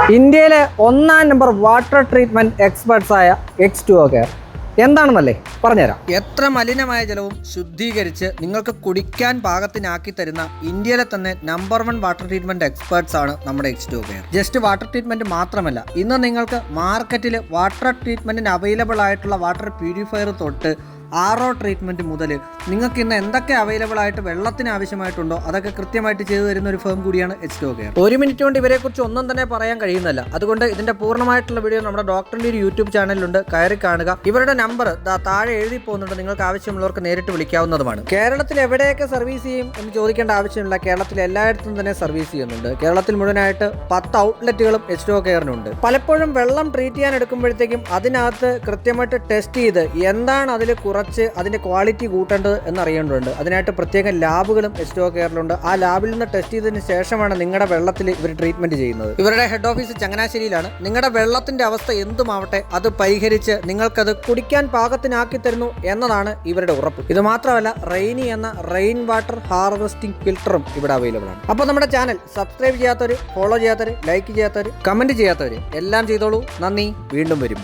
ഇന്ത്യയിലെ ഒന്നാം number water treatment എക്സ്പെർട്സായ X2O കെയർ എന്താണെന്നല്ലേ പറഞ്ഞുതരാം. എത്ര മലിനമായ ജലവും ശുദ്ധീകരിച്ച് നിങ്ങൾക്ക് കുടിക്കാൻ പാകത്തിനാക്കി തരുന്ന ഇന്ത്യയിലെ തന്നെ നമ്പർ 1 വാട്ടർ ട്രീറ്റ്മെൻറ്റ് എക്സ്പെർട്സ് ആണ് നമ്മുടെ X2O care. Just water treatment മാത്രമല്ല, ഇന്ന് നിങ്ങൾക്ക് മാർക്കറ്റിൽ വാട്ടർ ട്രീറ്റ്മെൻറ്റിന് അവൈലബിൾ ആയിട്ടുള്ള വാട്ടർ പ്യൂരിഫയർ തൊട്ട് RO ട്രീറ്റ്മെൻറ്റ് മുതൽ നിങ്ങൾക്ക് ഇന്ന് എന്തൊക്കെ അവൈലബിൾ ആയിട്ട് വെള്ളത്തിന് ആവശ്യമായിട്ടുണ്ടോ അതൊക്കെ കൃത്യമായിട്ട് ചെയ്തു തരുന്ന ഒരു ഫേം കൂടിയാണ് X2O കെയർ. ഒരു മിനിറ്റ് കൊണ്ട് ഇവരെക്കുറിച്ച് ഒന്നും തന്നെ പറയാൻ കഴിയുന്നില്ല. അതുകൊണ്ട് ഇതിൻ്റെ പൂർണ്ണമായിട്ടുള്ള വീഡിയോ നമ്മുടെ ഡോക്ടറിൻ്റെ ഒരു യൂട്യൂബ് ചാനലിലുണ്ട്, കയറി കാണുക. ഇവരുടെ നമ്പർ താഴെ എഴുതി പോകുന്നുണ്ട്, നിങ്ങൾക്ക് ആവശ്യമുള്ളവർക്ക് നേരിട്ട് വിളിക്കാവുന്നതുമാണ്. കേരളത്തിൽ എവിടെയൊക്കെ സർവീസ് ചെയ്യും എന്ന് ചോദിക്കേണ്ട ആവശ്യമില്ല, കേരളത്തിൽ എല്ലായിടത്തും തന്നെ സർവീസ് ചെയ്യുന്നുണ്ട്. കേരളത്തിൽ മുഴുവനായിട്ട് 10 ഔട്ട്ലെറ്റുകളും X2O കെയറിനുണ്ട്. പലപ്പോഴും വെള്ളം ട്രീറ്റ് ചെയ്യാൻ എടുക്കുമ്പോഴത്തേക്കും അതിനകത്ത് കൃത്യമായിട്ട് ടെസ്റ്റ് ചെയ്ത് എന്താണ് അതിൽ കുറച്ച് അതിൻ്റെ ക്വാളിറ്റി കൂട്ടേണ്ടത് എന്നറിയേണ്ടതുണ്ട്. അതിനായിട്ട് പ്രത്യേക ലാബുകളും X2O കെയറിലുണ്ട്. ആ ലാബിൽ നിന്ന് ടെസ്റ്റ് ചെയ്തതിന് ശേഷമാണ് നിങ്ങളുടെ വെള്ളത്തിൽ ഇവർ ട്രീറ്റ്മെൻറ്റ് ചെയ്യുന്നത്. ഇവരുടെ ഹെഡ് ഓഫീസ് ചങ്ങനാശ്ശേരിയിലാണ്. നിങ്ങളുടെ വെള്ളത്തിൻ്റെ അവസ്ഥ എന്തുമാവട്ടെ അത് പരിഹരിച്ച് നിങ്ങൾക്കത് കുടിക്കാൻ പാകത്തിനാക്കി തരുന്നു എന്നതാണ് ഇവരുടെ ഉറപ്പ്. ഇത് മാത്രമല്ല, റെയിനി എന്ന റെയിൻ വാട്ടർ ഹാർവെസ്റ്റിംഗ് ഫിൽറ്ററും ഇവിടെ അവൈലബിൾ ആണ്. അപ്പോൾ നമ്മുടെ ചാനൽ സബ്സ്ക്രൈബ് ചെയ്യാത്തവർ, ഫോളോ ചെയ്യാത്തവർ, ലൈക്ക് ചെയ്യാത്തവർ, കമൻറ്റ് ചെയ്യാത്തവർ എല്ലാം ചെയ്തോളൂ. നന്ദി, വീണ്ടും വരും.